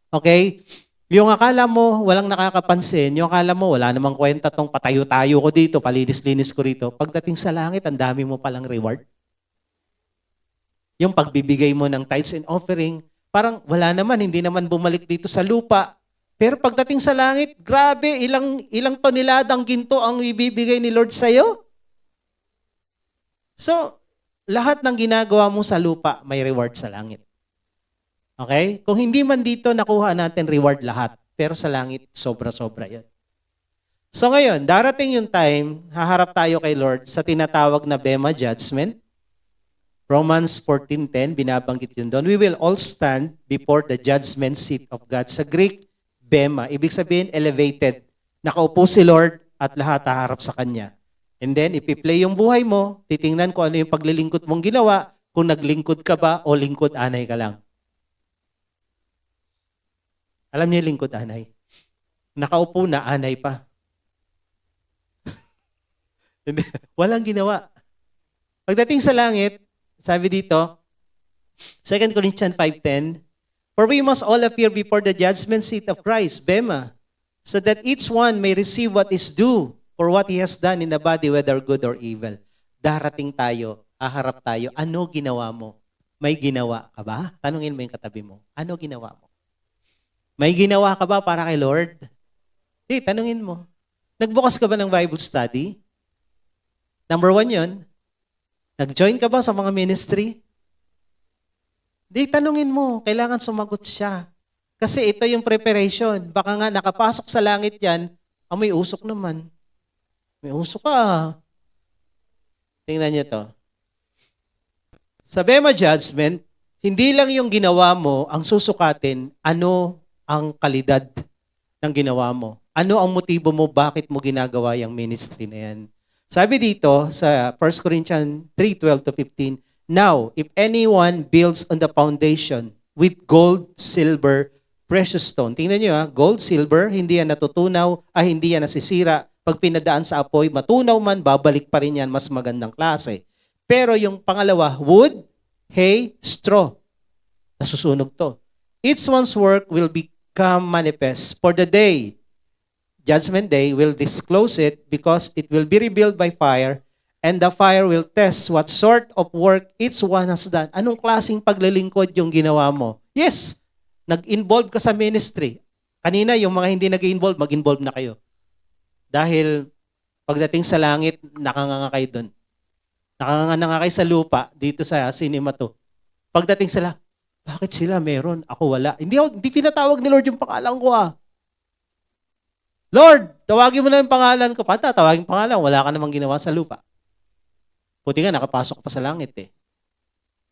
A: okay? Yung akala mo, walang nakakapansin, yung akala mo, wala namang kwenta tong patayo-tayo ko dito, palinis-linis ko rito. Pagdating sa langit, ang dami mo palang reward. Yung pagbibigay mo ng tithes and offering, parang wala naman, hindi naman bumalik dito sa lupa. Pero pagdating sa langit, grabe, ilang toneladang ginto ang ibibigay ni Lord sa'yo. So, lahat ng ginagawa mo sa lupa, may reward sa langit. Okay? Kung hindi man dito, nakuha natin reward lahat. Pero sa langit, sobra-sobra yan. So ngayon, darating yung time, haharap tayo kay Lord sa tinatawag na Bema Judgment. Romans 14:10, binabanggit yun doon. We will all stand before the judgment seat of God. Sa Greek, Bema. Ibig sabihin, elevated. Nakaupo si Lord at lahat haharap sa Kanya. And then, ipi-play yung buhay mo, titingnan ko ano yung paglilingkod mong ginawa, kung naglingkod ka ba o lingkod anay ka lang. Alam niyo yung lingkod anay? Nakaupo na, anay pa. Walang ginawa. Pagdating sa langit, sabi dito, 2 Corinthians 5:10, for we must all appear before the judgment seat of Christ, Bema, so that each one may receive what is due for what he has done in the body, whether good or evil. Darating tayo, haharap tayo, ano ginawa mo? May ginawa ka ba? Tanungin mo yung katabi mo, ano ginawa mo? May ginawa ka ba para kay Lord? Tanungin mo. Nagbukas ka ba ng Bible study? Number 1 yun. Nag-join ka ba sa mga ministry? Tanungin mo. Kailangan sumagot siya. Kasi ito yung preparation. Baka nga nakapasok sa langit yan, may usok naman. May usok ka. Tingnan niyo to. Sa Bema Judgment, hindi lang yung ginawa mo ang susukatin, ano ang kalidad ng ginawa mo. Ano ang motibo mo, bakit mo ginagawa yung ministry na yan. Sabi dito sa 1 Corinthians 3:12-15, now, if anyone builds on the foundation with gold, silver, precious stone. Tingnan niyo gold, silver, hindi yan natutunaw, hindi yan nasisira. Pag pinadaan sa apoy, matunaw man, babalik pa rin yan, mas magandang klase. Pero yung pangalawa, wood, hay, straw. Nasusunog to. Each one's work will become manifest. For the day, Judgment Day will disclose it because it will be revealed by fire, and the fire will test what sort of work each one has done. Anong klaseng paglilingkod yung ginawa mo? Yes, nag-involve ka sa ministry. Kanina, yung mga hindi nag-involve, mag-involve na kayo. Dahil pagdating sa langit, nakanganga kayo doon. Nakanganga na nga kayo sa lupa, dito sa cinema to. Pagdating sila, bakit sila meron? Ako wala. Hindi tinatawag ni Lord yung pangalan ko Lord, tawagin mo na yung pangalan ko. Paano tatawagin pangalan? Wala ka namang ginawa sa lupa. Puti nga, nakapasok pa sa langit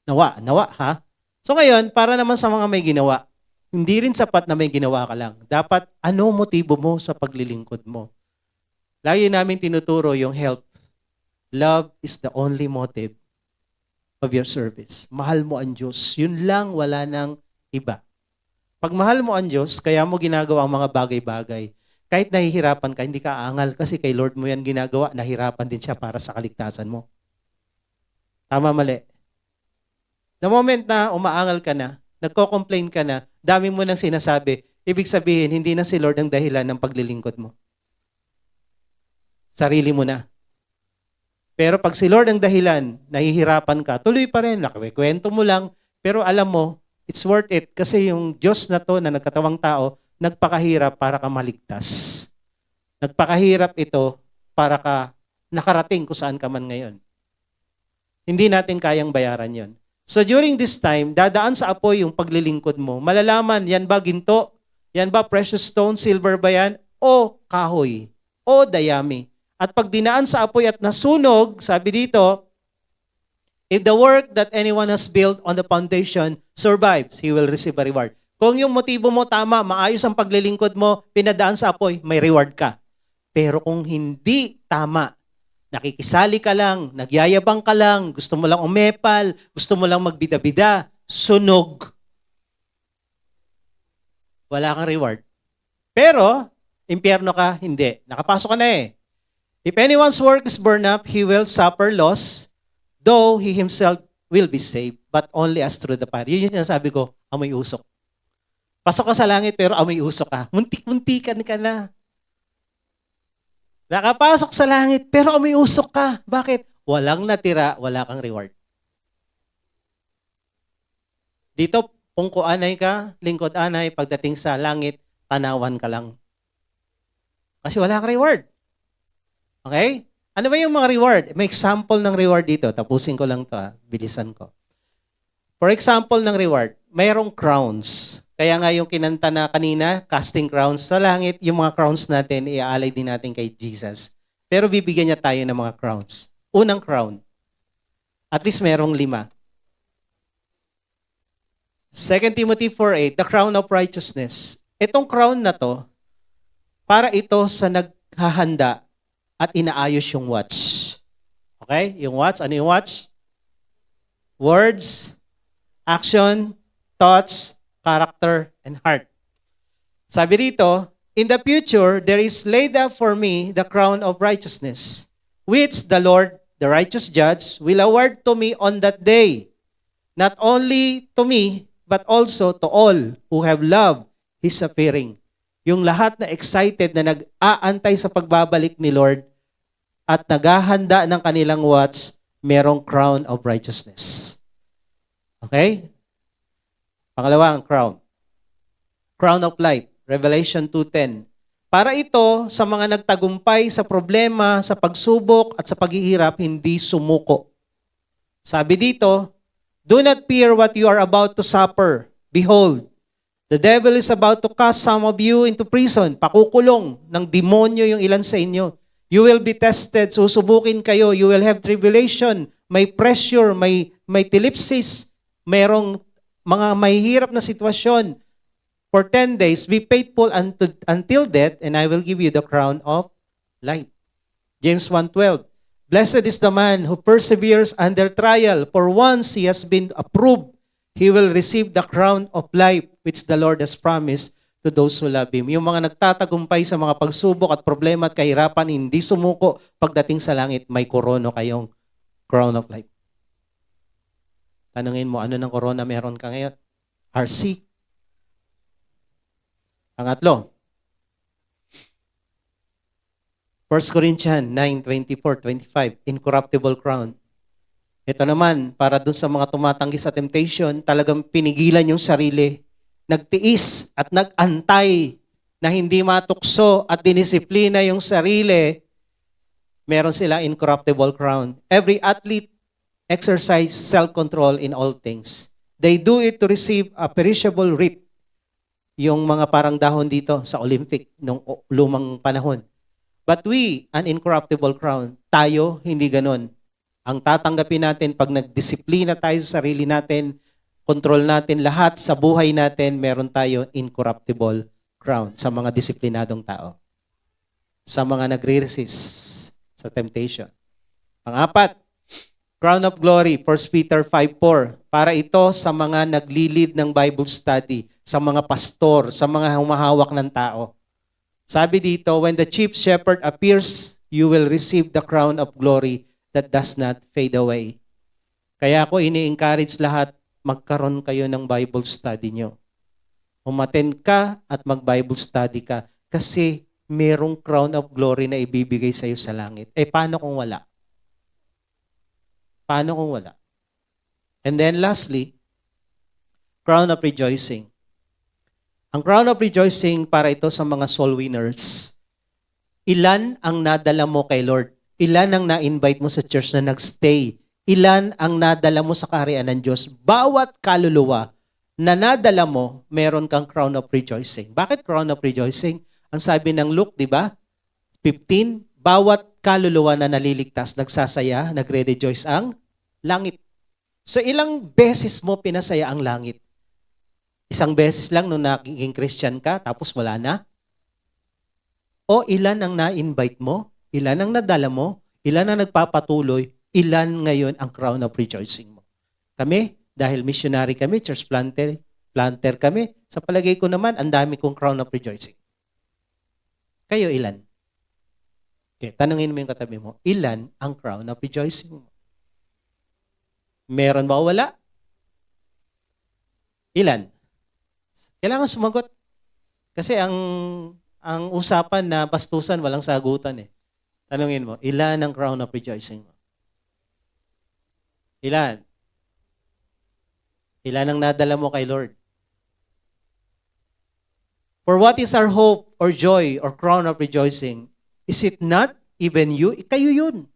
A: Nawa, ha? So ngayon, para naman sa mga may ginawa, hindi rin sapat na may ginawa ka lang. Dapat, ano motibo mo sa paglilingkod mo? Lagi namin tinuturo yung help. Love is the only motive of your service. Mahal mo ang Diyos. Yun lang, wala nang iba. Pag mahal mo ang Diyos, kaya mo ginagawa ang mga bagay-bagay. Kahit nahihirapan ka, hindi ka aangal kasi kay Lord mo yan ginagawa, nahirapan din siya para sa kaligtasan mo. Tama, mali. The moment na umaangal ka na, nagko-complain ka na, dami mo nang sinasabi, ibig sabihin, hindi na si Lord ang dahilan ng paglilingkod mo. Sarili mo na. Pero pag si Lord ang dahilan, nahihirapan ka, tuloy pa rin, nakikwento mo lang, pero alam mo, it's worth it kasi yung Diyos na to na nagkatawang tao, nagpakahirap para ka maligtas. Nagpakahirap ito para ka nakarating kung saan ka man ngayon. Hindi natin kayang bayaran yon. So during this time, dadaan sa apoy yung paglilingkod mo. Malalaman, yan ba ginto? Yan ba precious stone? Silver ba yan? O kahoy? O dayami? At pag dinaan sa apoy at nasunog, sabi dito, if the work that anyone has built on the foundation survives, he will receive a reward. Kung yung motibo mo tama, maayos ang paglilingkod mo, pinadaan sa apoy, may reward ka. Pero kung hindi tama, nakikisali ka lang, nagyayabang ka lang, gusto mo lang umepal, gusto mo lang magbida-bida, sunog. Wala kang reward. Pero, impyerno ka, hindi. Nakapasok ka na If anyone's work is burned up, he will suffer loss, though he himself will be saved, but only as through the fire. Yun yung sinasabi ko, amoy usok. Pasok ka sa langit pero amoy usok ka. Muntik-muntikan ka na. Nakapasok sa langit pero amoy usok ka. Bakit? Walang natira, wala kang reward. Dito, pungko anay ka, lingkod anay, pagdating sa langit, tanawan ka lang. Kasi wala kang reward. Okay? Ano ba yung mga reward? May example ng reward dito. Tapusin ko lang to bilisan ko. For example ng reward, mayroong crowns. Kaya nga yung kinanta na kanina, casting crowns sa langit, yung mga crowns natin, iaalay din natin kay Jesus. Pero bibigyan niya tayo ng mga crowns. Unang crown. At least merong 5. 2 Timothy 4:8, the crown of righteousness. Itong crown na to, para ito sa naghahanda at inaayos yung watch. Okay? Yung watch, ano yung watch? Words, action, thoughts, character, and heart. Sabi dito, in the future, there is laid up for me the crown of righteousness, which the Lord, the righteous judge, will award to me on that day. Not only to me, but also to all who have loved His appearing. Yung lahat na excited na nag-aantay sa pagbabalik ni Lord at naghahanda ng kanilang watch, merong crown of righteousness. Okay? Pangalawa ang crown. Crown of life. Revelation 2:10. Para ito sa mga nagtagumpay sa problema, sa pagsubok at sa paghihirap, hindi sumuko. Sabi dito, do not fear what you are about to suffer. Behold, the devil is about to cast some of you into prison. Pakukulong ng demonyo yung ilan sa inyo. You will be tested. Susubukin kayo. You will have tribulation. May pressure. May tilipsis. Mayroong mga mahihirap na sitwasyon. For 10 days, be faithful until death, and I will give you the crown of life. James 1:12. Blessed is the man who perseveres under trial, for once he has been approved, he will receive the crown of life which the Lord has promised to those who love Him. Yung mga nagtatagumpay sa mga pagsubok at problema at kahirapan, hindi sumuko, pagdating sa langit, may korono kayong crown of life. Tanungin mo, ano ng corona meron ka ngayon? RC. Pangatlo, 1 Corinthians 9:24-25, incorruptible crown. Ito naman, para dun sa mga tumatanggi sa temptation, talagang pinigilan yung sarili, nagtiis at nag-antay na hindi matukso at dinisiplina yung sarili, meron sila incorruptible crown. Every athlete exercise self-control in all things. They do it to receive a perishable wreath. Yung mga parang dahon dito sa Olympic nung lumang panahon. But we, an incorruptible crown, tayo, hindi ganon. Ang tatanggapin natin pag nagdisiplina tayo sa sarili natin, control natin lahat sa buhay natin, meron tayo incorruptible crown sa mga disiplinadong tao. Sa mga nagre-resist sa temptation. Pang-apat, crown of glory, 1 Peter 5:4. Para ito sa mga naglilid ng Bible study, sa mga pastor, sa mga humahawak ng tao. Sabi dito, when the chief shepherd appears, you will receive the crown of glory that does not fade away. Kaya ako ini-encourage lahat, magkaroon kayo ng Bible study nyo. Umattend ka at mag-Bible study ka kasi merong crown of glory na ibibigay sa iyo sa langit. Paano kung wala? Paano kung wala? And then lastly, crown of rejoicing. Ang crown of rejoicing para ito sa mga soul winners. Ilan ang nadala mo kay Lord? Ilan ang na-invite mo sa church na nagstay? Ilan ang nadala mo sa kaharian ng Diyos? Bawat kaluluwa na nadala mo, meron kang crown of rejoicing. Bakit crown of rejoicing? Ang sabi ng Luke, di ba? 15, bawat kaluluwa na naliligtas, nagsasaya, nagre-rejoice ang langit. So ilang beses mo pinasaya ang langit? Isang beses lang nung naging Christian ka, tapos wala na? O ilan ang na-invite mo? Ilan ang nadala mo? Ilan ang nagpapatuloy? Ilan ngayon ang crown of rejoicing mo? Kami, dahil missionary kami, church planter kami, sa palagay ko naman, ang dami kong crown of rejoicing. Kayo ilan? Okay, tanungin mo yung katabi mo, ilan ang crown of rejoicing mo? Meron ba o wala? Ilan? Kailangan sumagot. Kasi ang usapan na bastusan, walang sagutan eh. Tanungin mo, ilan ang crown of rejoicing mo? Ilan? Ilan ang nadala mo kay Lord? For what is our hope or joy or crown of rejoicing? Is it not even you? Kayo yun.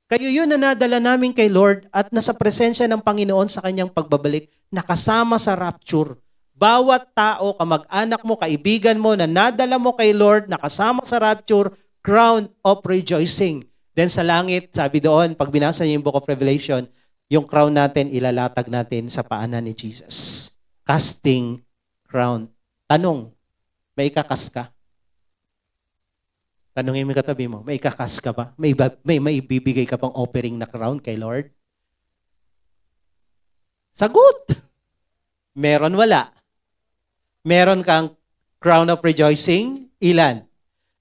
A: Kayo yun na nadala namin kay Lord at nasa presensya ng Panginoon sa kanyang pagbabalik, nakasama sa rapture. Bawat tao, kamag-anak mo, kaibigan mo, na nadala mo kay Lord, nakasama sa rapture, crown of rejoicing. Then sa langit, sabi doon, pag binasa niyo yung Book of Revelation, yung crown natin, ilalatag natin sa paanan ni Jesus. Casting crown. Tanong, may ikakas ka? Tanongin mo katabi mo, may ikakas ka ba? May ibibigay ka pang offering na crown kay Lord? Sagot! Meron, wala. Meron kang crown of rejoicing? Ilan?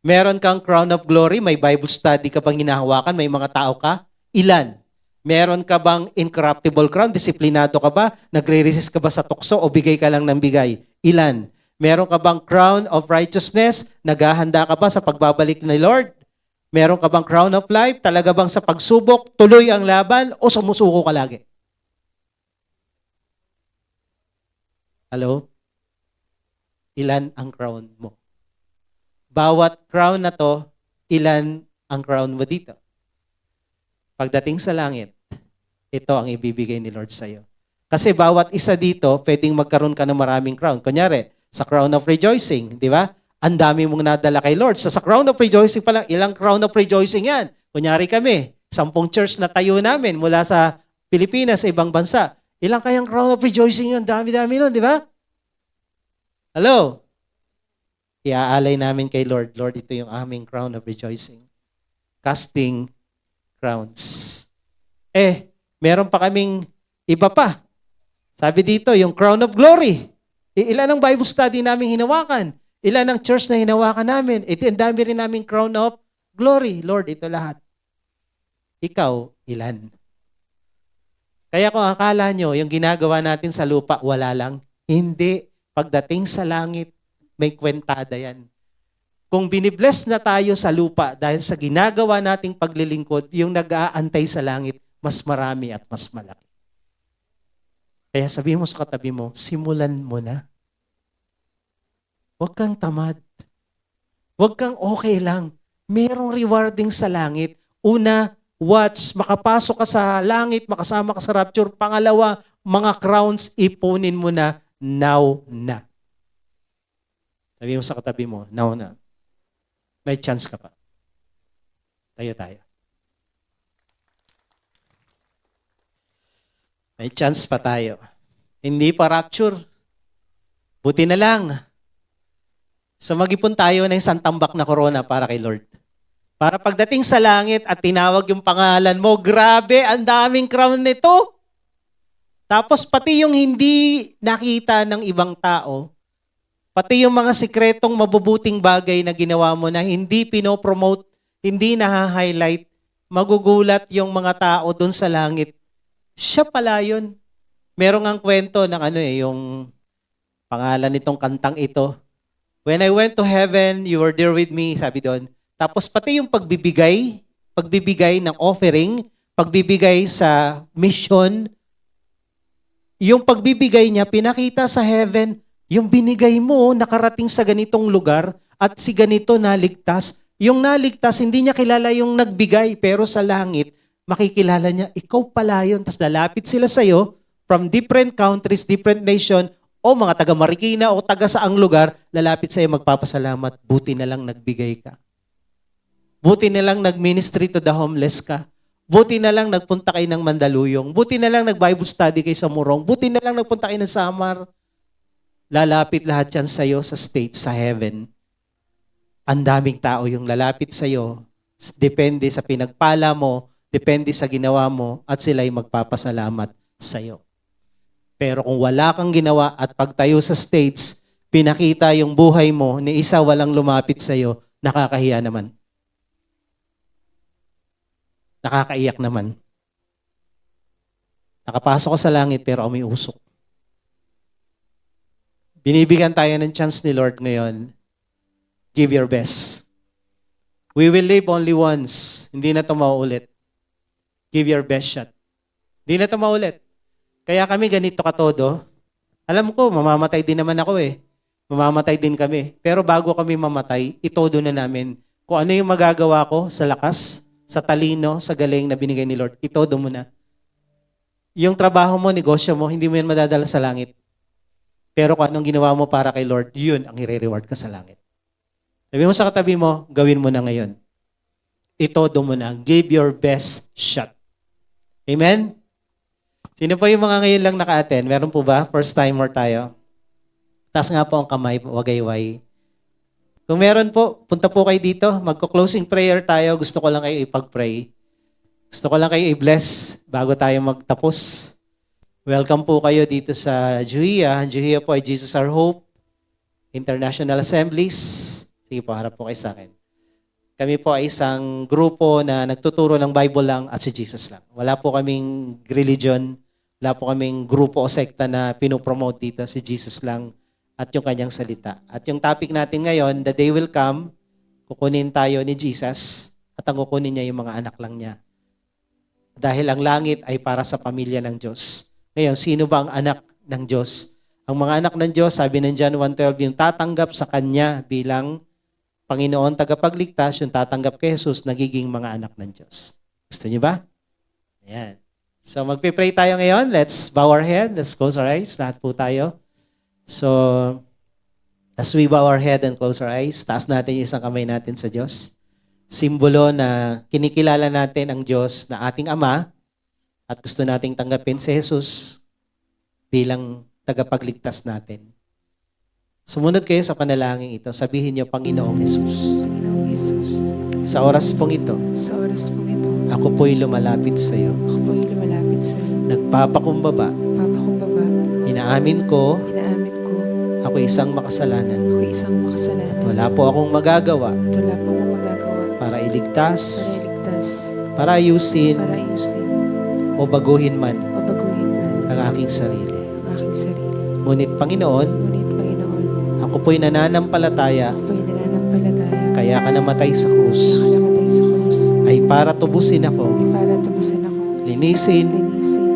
A: Meron kang crown of glory? May Bible study ka bang hinahawakan? May mga tao ka? Ilan? Meron ka bang incorruptible crown? Disiplinado ka ba? Nagre-resist ka ba sa tukso o bigay ka lang ng bigay? Ilan? Meron ka bang crown of righteousness? Naghahanda ka ba sa pagbabalik ni Lord? Meron ka bang crown of life? Talaga bang sa pagsubok, tuloy ang laban o sumusuko ka lagi? Hello? Ilan ang crown mo? Bawat crown na to, ilan ang crown mo dito? Pagdating sa langit, ito ang ibibigay ni Lord sa'yo. Kasi bawat isa dito, pwedeng magkaroon ka ng maraming crown. Kunyari, sa crown of rejoicing, di ba? Ang dami mong nadala kay Lord. Sa crown of rejoicing pa lang, ilang crown of rejoicing yan? Kunyari kami, 10 church na tayo namin mula sa Pilipinas sa ibang bansa. Ilang kayang crown of rejoicing yun? Dami-dami nun, di ba? Hello? Iaalay namin kay Lord. Lord, ito yung aming crown of rejoicing. Casting crowns. Meron pa kaming iba pa. Sabi dito, yung crown of glory. Ilan ang Bible study namin hinawakan? Ilan ang church na hinawakan namin? Ang dami rin namin crown of glory. Lord, ito lahat. Ikaw, ilan? Kaya kung akala nyo, yung ginagawa natin sa lupa, wala lang. Hindi. Pagdating sa langit, may kwentada yan. Kung binibless na tayo sa lupa dahil sa ginagawa nating paglilingkod, yung nag-aantay sa langit, mas marami at mas malaki. Kaya sabihin mo sa katabi mo, simulan mo na. Huwag kang tamad. Huwag kang okay lang. Merong rewarding sa langit. Una, watch, makapasok ka sa langit, makasama ka sa rapture. Pangalawa, mga crowns, ipunin mo na now na. Sabihin mo sa katabi mo, now na. May chance ka pa. Tayo. May chance pa tayo. Hindi pa rapture. Buti na lang. So mag-ipon tayo ng isang tambak na corona para kay Lord. Para pagdating sa langit at tinawag yung pangalan mo, grabe, ang daming crown nito. Tapos pati yung hindi nakita ng ibang tao, pati yung mga sikretong mabubuting bagay na ginawa mo na hindi pinopromote, hindi na-highlight, magugulat yung mga tao dun sa langit. Siya pala yun. Merong ang kwento ng yung pangalan nitong kantang ito. When I went to heaven, you were there with me, sabi doon. Tapos pati yung pagbibigay ng offering, pagbibigay sa mission, yung pagbibigay niya, pinakita sa heaven, yung binigay mo, nakarating sa ganitong lugar, at si ganito naligtas. Yung naligtas, hindi niya kilala yung nagbigay, pero sa langit, makikilala niya, ikaw pala yun. Tapos lalapit sila sa'yo, from different countries, different nation, o mga taga Marikina, o taga saang lugar, lalapit sa'yo, magpapasalamat, buti na lang nagbigay ka. Buti na lang nag-ministry to the homeless ka. Buti na lang nagpunta kayo ng Mandaluyong. Buti na lang nag-Bible study kayo sa Morong. Buti na lang nagpunta kayo ng Samar. Lalapit lahat yan sa'yo sa state, sa heaven. Ang daming tao yung lalapit sa'yo. Depende sa pinagpala mo, depende sa ginawa mo, at sila'y magpapasalamat sa'yo. Pero kung wala kang ginawa at pagtayo sa states, pinakita yung buhay mo, ni isa walang lumapit sa'yo, nakakahiya naman. Nakakaiyak naman. Nakapasok ka sa langit pero may usok. Binibigyan tayo ng chance ni Lord ngayon. Give your best. We will live only once. Hindi na ito mauulit. Give your best shot. Hindi na ito maulit. Kaya kami ganito katodo. Alam ko, mamamatay din naman ako eh. Mamamatay din kami. Pero bago kami mamatay, itodo na namin kung ano yung magagawa ko sa lakas, sa talino, sa galing na binigay ni Lord, itodo mo na. Yung trabaho mo, negosyo mo, hindi mo yan madadala sa langit. Pero kung anong ginawa mo para kay Lord, yun ang i-reward ka sa langit. Sabi mo sa katabi mo, gawin mo na ngayon. Itodo mo na. Give your best shot. Amen? Sino po yung mga ngayon lang naka-attend? Meron po ba? First timer tayo. Taas nga po ang kamay, wagayway. Kung meron po, punta po kayo dito. Magko-closing prayer tayo. Gusto ko lang kayo ipag-pray. Gusto ko lang kayo i-bless bago tayo magtapos. Welcome po kayo dito sa Juhia. Juhia po ay Jesus Our Hope. International Assemblies. Sige po, harap po kayo sa akin. Kami po ay isang grupo na nagtuturo ng Bible lang at si Jesus lang. Wala po kaming religion, wala po kaming grupo o sekta na pinopromote dito, si Jesus lang at yung kanyang salita. At yung topic natin ngayon, the day will come, kukunin tayo ni Jesus at ang kukunin niya yung mga anak lang niya. Dahil ang langit ay para sa pamilya ng Diyos. Ngayon, sino ba ang anak ng Diyos? Ang mga anak ng Diyos, sabi ng John 1:12, yung tatanggap sa Kanya bilang Panginoon tagapagligtas, yung tatanggap kay Jesus, nagiging mga anak ng Diyos. Gusto niyo ba? Ayan. So magpipray tayo ngayon. Let's bow our head. Let's close our eyes. Lahat po tayo. So, as we bow our head and close our eyes, taas natin yung isang kamay natin sa Diyos. Simbolo na kinikilala natin ang Diyos na ating Ama at gusto nating tanggapin si Jesus bilang tagapagligtas natin. Sumunod kayo sa panalangin ito. Sabihin niyo, Panginoong Jesus.
B: Panginoong Yesus,
A: Sa oras pong ito,
B: sa oras pong ito,
A: ako po'y lumalapit sa iyo.
B: ako po'y lumalapit sa iyo.
A: Nagpapakumbaba.
B: Nagpapakumbaba,
A: Inaamin ko,
B: inaamin ko,
A: ako isang makasalanan.
B: ako isang makasalanan.
A: Wala po akong magagawa
B: At wala po akong magagawa
A: para iligtas,
B: para iligtas,
A: para ayusin,
B: para ayusin,
A: o baguhin man
B: o baguhin man
A: ang aking sarili.
B: ang aking sarili.
A: Ngunit Panginoon,
B: Ngunit, Panginoon,
A: ako po'y nananampalataya,
B: ako po'y nananampalataya,
A: kaya ka namatay sa
B: kaya
A: krus,
B: ka namatay sa krus,
A: ay para tubusin ako,
B: ay para tapusin ako,
A: linisin
B: linisin,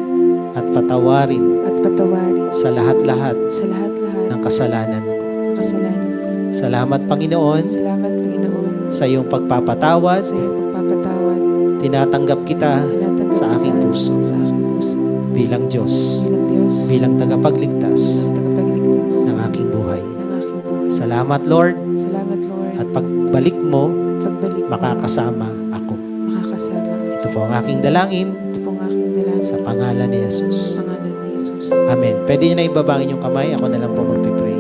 A: at patawarin
B: at patawarin
A: sa lahat-lahat
B: sa lahat-lahat
A: ng kasalanan ko.
B: ng kasalanan ko.
A: Salamat Panginoon
B: Salamat, Panginoon,
A: sa iyong pagpapatawad.
B: sa iyong pagpapatawad.
A: Tinatanggap kita
B: Tinatanggap
A: sa aking
B: kita
A: puso
B: sa aking puso
A: bilang Diyos,
B: bilang Diyos,
A: bilang tagapagligtas
B: tagapagligtas
A: ng aking buhay.
B: ng aking buhay.
A: Salamat Lord,
B: Salamat, Lord,
A: at pagbalik mo,
B: pagbalik mo,
A: makakasama ako.
B: makakasama.
A: Ito po ang aking dalangin
B: Ito pong aking dalangin
A: sa pangalan ni Jesus.
B: sa pangalan ni Jesus.
A: Amen. Pwede nyo na ibabangin yung kamay. Ako na lang po magpipray.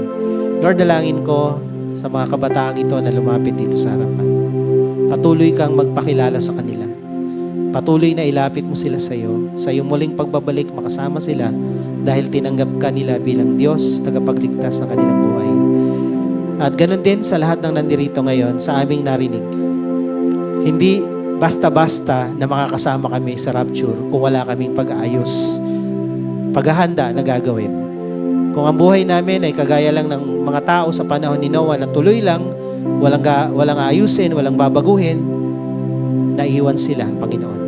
A: Lord, dalangin ko sa mga kabataang ito na lumapit dito sa harapan. Patuloy kang magpakilala sa kanila. Patuloy na ilapit mo sila sa iyo. Sa iyong muling pagbabalik, makasama sila dahil tinanggap ka nila bilang Diyos, tagapagligtas ng kanilang buhay. At ganun din sa lahat ng nandirito ngayon, sa aming narinig. Hindi basta-basta na makakasama kami sa rapture kung wala kaming pag-aayos, paghahanda na gagawin. Kung ang buhay namin ay kagaya lang ng mga tao sa panahon ni Noah na tuloy lang, walang ayusin, walang babaguhin, naiwan sila, Panginoon.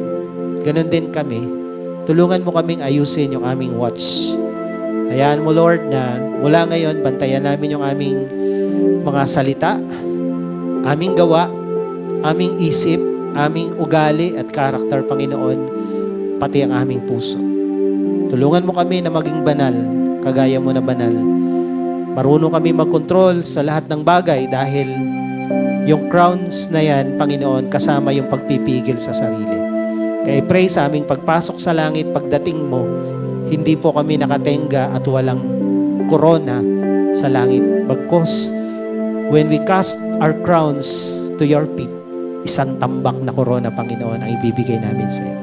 A: Ganon din kami. Tulungan mo kaming ayusin yung aming watch. Hayaan mo, Lord, na mula ngayon, bantayan namin yung aming mga salita, aming gawa, aming isip, aming ugali at karakter, Panginoon, pati ang aming puso. Tulungan mo kami na maging banal, kagaya mo na banal. Marunong kami mag-control sa lahat ng bagay dahil yung crowns na yan, Panginoon, kasama yung pagpipigil sa sarili. Kaya pray sa aming pagpasok sa langit, pagdating mo, hindi po kami nakatenga at walang korona sa langit. Bagkus, when we cast our crowns to your feet, isang tambak na korona, Panginoon, ang ibibigay namin sa iyo.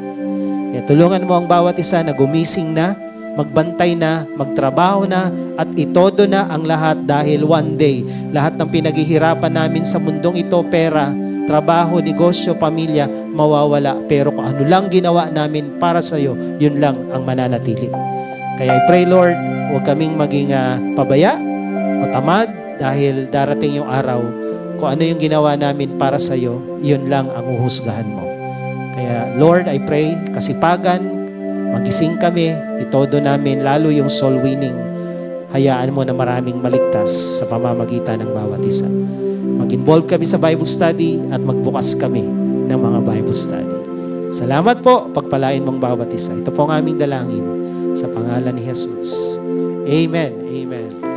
A: Kaya tulungan mo ang bawat isa na gumising na, magbantay na, magtrabaho na, at itodo na ang lahat dahil one day, lahat ng pinaghihirapan namin sa mundong ito, pera, trabaho, negosyo, pamilya, mawawala. Pero kung ano lang ginawa namin para sa iyo, yun lang ang mananatili. Kaya I pray, Lord, huwag kaming maging pabaya o tamad dahil darating yung araw, kung ano yung ginawa namin para sa iyo, yun lang ang uhusgahan mo. Kaya Lord, I pray, kasipagan, magising kami, itodo namin, lalo yung soul winning. Hayaan mo na maraming maligtas sa pamamagitan ng bawat isa. Mag-involve kami sa Bible study at magbukas kami ng mga Bible study. Salamat po, pagpalain mong bawat isa. Ito po ang aming dalangin sa pangalan ni Jesus. Amen. Amen.